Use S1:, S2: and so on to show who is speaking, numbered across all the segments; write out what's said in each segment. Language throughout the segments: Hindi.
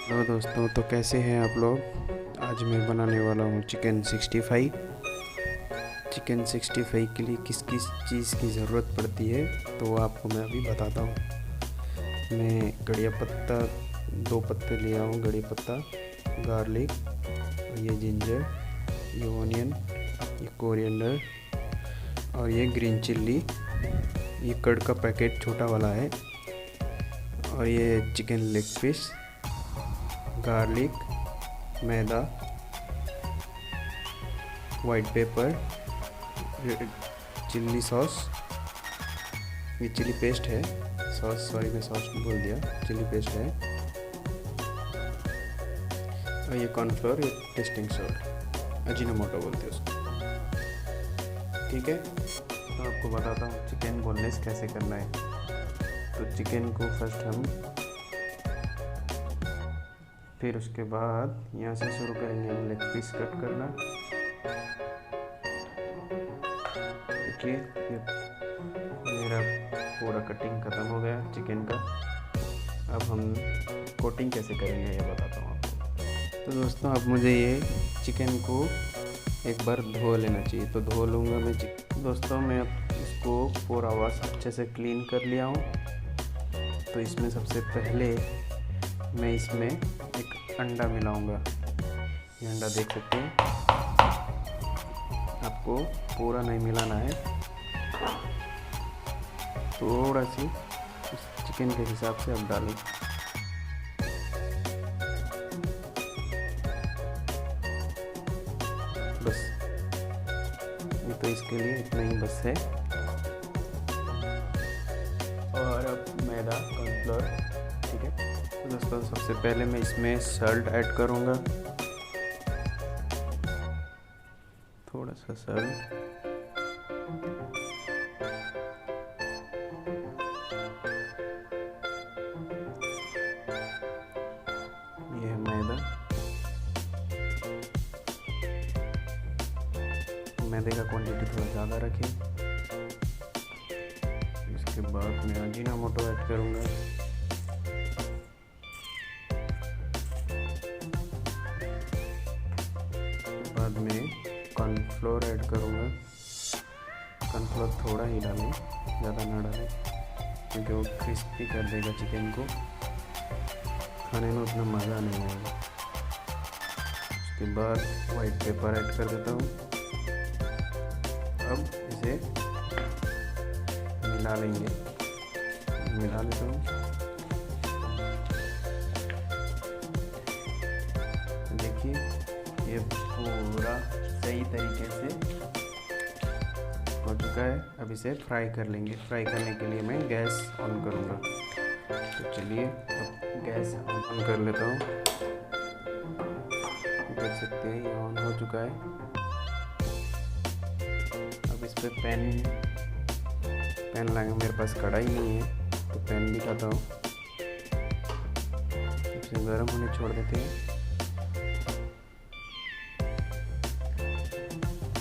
S1: हेलो दोस्तों, तो कैसे हैं आप लोग। आज मैं बनाने वाला हूँ चिकन 65। चिकन 65 के लिए किस किस चीज़ की ज़रूरत पड़ती है तो वो आपको मैं अभी बताता हूँ। मैं कड़िया पत्ता 2 पत्ते लिया हूँ, कड़ी पत्ता, गार्लिक, ये जिंजर, ये ऑनियन, ये कोरिएंडर और ये ग्रीन चिल्ली, ये कर्ड का पैकेट छोटा वाला है, और ये चिकन लेग पीस, गार्लिक, मैदा, वाइट पेपर, चिल्ली सॉस, ये चिली पेस्ट है, सॉस सॉरी मैं सॉस बोल दिया, चिली पेस्ट है, और ये कॉर्नफ्लोर, ये टेस्टिंग सॉल्ट, अजीनोमोटो बोलते हैं उसको। ठीक है, तो आपको बताता हूँ चिकन बोनलेस कैसे करना है। तो चिकन को फर्स्ट हम, फिर उसके बाद यहाँ से शुरू करेंगे हम लेग पीस कट करना। देखिए ये मेरा पूरा कटिंग ख़त्म हो गया चिकन का। अब हम कोटिंग कैसे करेंगे ये बताता हूँ आपको। तो दोस्तों अब मुझे ये चिकन को एक बार धो लेना चाहिए, तो धो लूँगा मैं चिकन। दोस्तों मैं अब इसको पूरा वाश अच्छे से क्लीन कर लिया हूँ। तो इसमें सबसे पहले मैं इसमें एक अंडा मिलाऊंगा। ये अंडा देख सकते हैं, आपको पूरा नहीं मिलाना है, थोड़ा सी उस चिकन के हिसाब से आप डालें। बस ये तो इसके लिए इतना ही बस है। और अब मैदा, कॉर्नफ्लोर, ठीक है। तो दोस्तों सबसे पहले मैं इसमें सॉल्ट ऐड करूँगा, थोड़ा सा सॉल्ट, ये है मैदा, मैदे का क्वांटिटी थोड़ा ज़्यादा रखें। इसके बाद मैं अजीनोमोटो ऐड करूँगा, बाद में कॉर्नफ्लोर ऐड करूँगा। कॉर्नफ्लोर थोड़ा ही डालें, ज़्यादा ना डालें, क्योंकि वो क्रिस्पी कर देगा चिकन को, खाने में उतना मज़ा नहीं आएगा। उसके बाद वाइट पेपर ऐड कर देता हूँ। अब इसे मिला लेंगे, मिला लेता हूँ। देखिए ये पूरा सही तरीके से हो चुका है। अब इसे फ्राई कर लेंगे। फ्राई करने के लिए मैं गैस ऑन करूँगा। तो चलिए अब गैस ऑन कर लेता हूँ। देख सकते हैं ये ऑन हो चुका है। अब इस पर पैन लाएंगे, मेरे पास कढ़ाई नहीं है तो पैन दिखाता हूँ। इसे गर्म होने छोड़ देते हैं।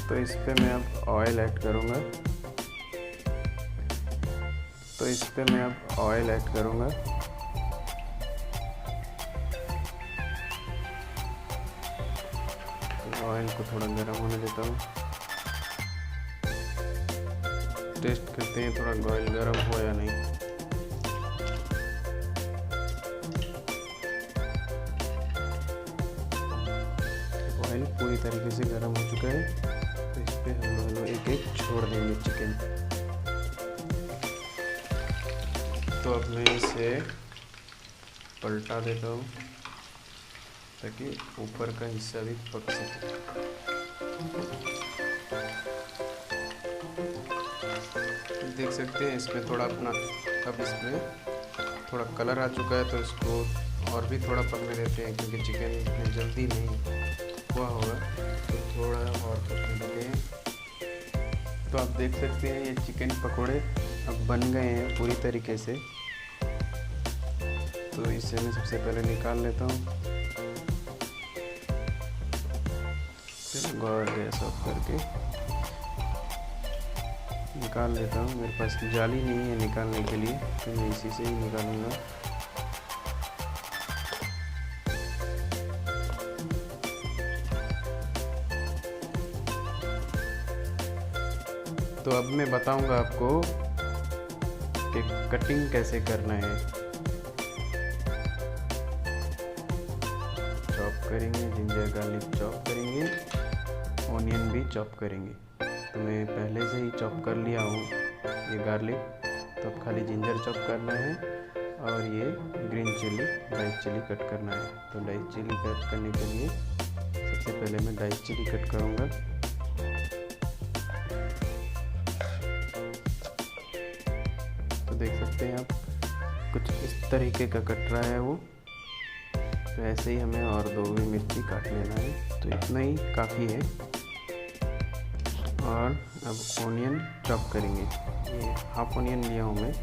S1: तो इस पे मैं अब ऑयल ऐड करूँगा। ऑयल को थोड़ा गर्म होने देता हूँ। टेस्ट करते हैं थोड़ा ऑयल गर्म हो या नहीं। ऑयल पूरी तरीके से गर्म हो चुका है। तो इस पे हम दोनों एक एक छोड़ देंगे चिकन। तो अब मैं इसे पलटा देता हूँ ताकि ऊपर का हिस्सा भी पक सके। देख सकते हैं इसमें थोड़ा अपना, अब इसमें थोड़ा कलर आ चुका है, तो इसको और भी थोड़ा पकने देते हैं, क्योंकि चिकन में जल्दी नहीं हुआ होगा, तो थोड़ा और पकने देते हैं। तो आप देख सकते हैं ये चिकन पकोड़े अब बन गए हैं पूरी तरीके से। तो इसे मैं सबसे पहले निकाल लेता हूँ। फिर गैस ऑफ करके निकाल लेता हूँ। मेरे पास जाली नहीं है निकालने के लिए, तो मैं इसी से ही निकालूंगा। तो अब मैं बताऊंगा आपको कि कटिंग कैसे करना है। चॉप करेंगे, जिंजर गार्लिक चॉप करेंगे, ऑनियन भी चॉप करेंगे। तो मैं पहले से ही चॉप कर लिया हूँ ये गार्लिक, तो अब खाली जिंजर चॉप करना है और ये green chilli, dice chilli cut करना है। तो डाइस चिली कट करने के लिए सबसे पहले मैं डाइस चिली कट करूँगा। तो देख सकते हैं आप, कुछ इस तरीके का कट रहा है वो। तो ऐसे ही हमें और 2 भी मिर्ची काट लेना है, तो इतना ही काफ़ी है। और अब ऑनियन चॉप करेंगे। ये हाफ ऑनियन लिया हूँ मैं।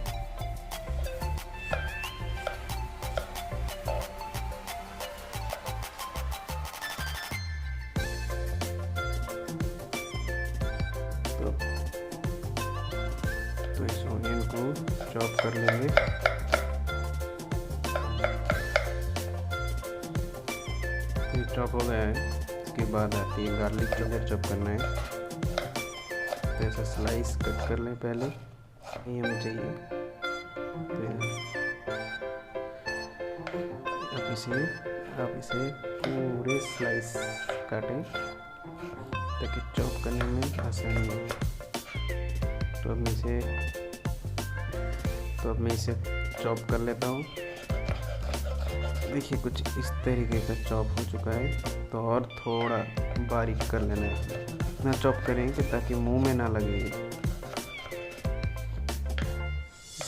S1: तो इस ऑनियन को चॉप कर लेंगे। तो ये चॉप हो गया है। इसके बाद आती है गार्लिक, जिंजर चॉप करना है। तो ऐसा स्लाइस कट कर लें पहले, ये हमें चाहिए। तो आप इसे पूरे स्लाइस काटें ताकि चॉप करने में आसानी हो। तो अब मैं इसे चॉप कर लेता हूँ। देखिए कुछ इस तरीके का चॉप हो चुका है। तो और थोड़ा बारीक कर लेना है, इतना चॉप करेंगे ताकि मुंह में ना लगे।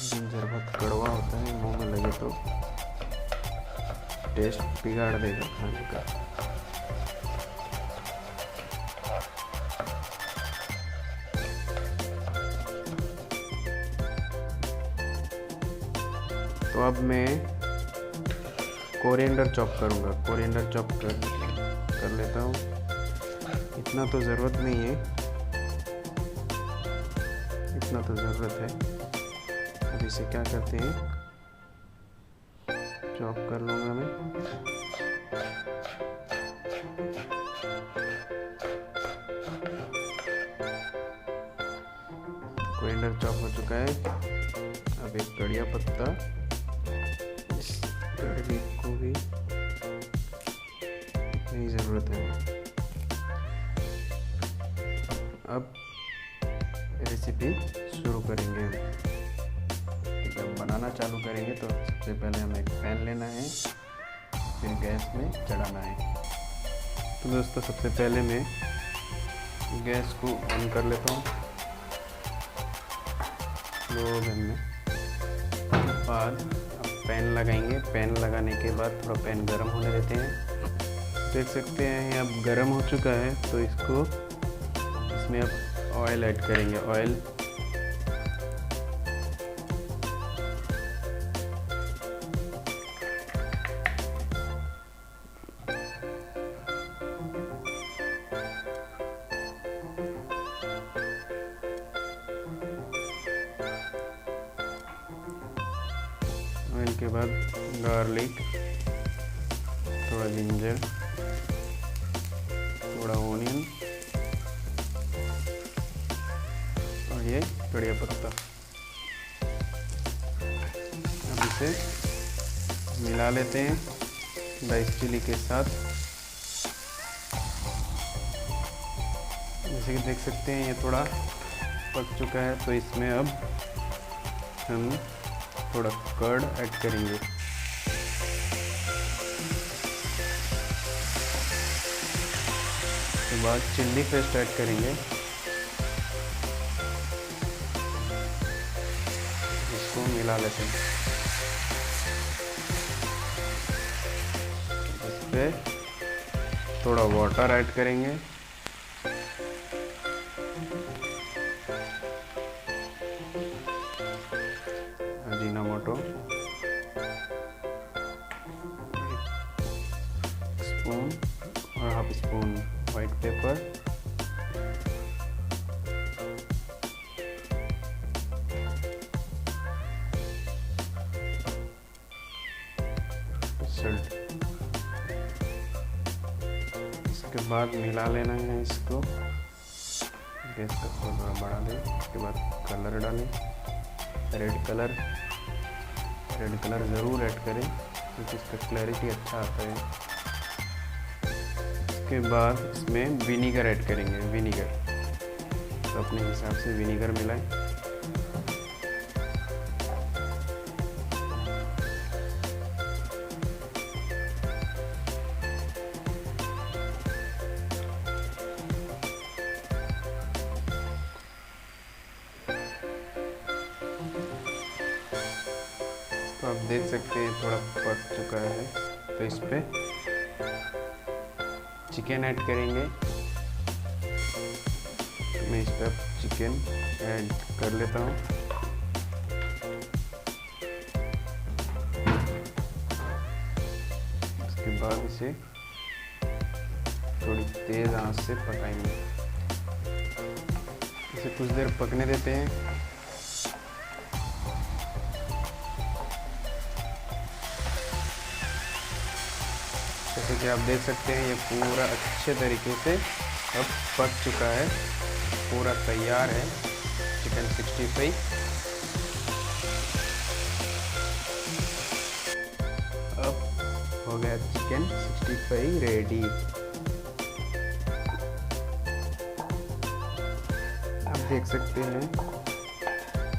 S1: जिंजर बहुत कड़वा होता है, मुंह में लगे तो टेस्ट बिगाड़ देगा खाने का। तो अब मैं कोरिएंडर चॉप करूँगा। कोरिएंडर चॉप कर लेता हूँ। इतना तो ज़रूरत नहीं है, इतना तो ज़रूरत है। अब इसे क्या करते हैं, चॉप कर लूँगा मैं। कोरिएंडर चॉप हो चुका है। अब एक कड़िया पत्ता, इस कड़ी को भी इतनी ज़रूरत है। अब रेसिपी शुरू करेंगे हम। जब बनाना चालू करेंगे तो सबसे पहले हमें एक पैन लेना है, फिर गैस में चढ़ाना है। तो दोस्तों सबसे पहले मैं गैस को ऑन कर लेता हूँ लो फ्लेम में। बाद अब पैन लगाएंगे। पैन लगाने के बाद थोड़ा पैन गर्म होने देते हैं। देख सकते हैं अब गर्म हो चुका है। तो इसमें अब ऑयल ऐड करेंगे। ऑयल के बाद गार्लिक, थोड़ा जिंजर, थोड़ा ऑनियन और ये कड़िया पत्ता। अब इसे मिला लेते हैं डाइस चिली के साथ। जैसे कि देख सकते हैं ये थोड़ा पक चुका है। तो इसमें अब हम थोड़ा कर्ड ऐड करेंगे। उसके बाद चिल्ली पेस्ट ऐड करेंगे। इसको मिला लेते हैं। इस पे थोड़ा वाटर ऐड करेंगे। अजीनोमोटो स्पून और half spoon white paper, Salt. इसके बाद मिला लेना है इसको। गैस का थोड़ा बढ़ा दें। उसके बाद कलर डालें, रेड कलर ज़रूर ऐड करें क्योंकि इसका क्लैरिटी अच्छा आता है। उसके बाद इसमें विनीगर ऐड करेंगे। विनीगर तो अपने हिसाब से विनीगर मिलाएं। तो आप देख सकते हैं थोड़ा पक चुका है, तो इस पे चिकन ऐड करेंगे। तो मैं इस पे चिकन ऐड कर लेता हूँ। उसके बाद इसे थोड़ी तेज़ आंच से पकाएंगे। इसे कुछ देर पकने देते हैं। जैसे कि आप देख सकते हैं ये पूरा अच्छे तरीके से अब पक चुका है, पूरा तैयार है चिकन 65। अब हो गया चिकन 65 रेडी। आप देख सकते हैं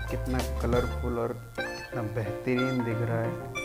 S1: कितना कलरफुल और कितना बेहतरीन दिख रहा है।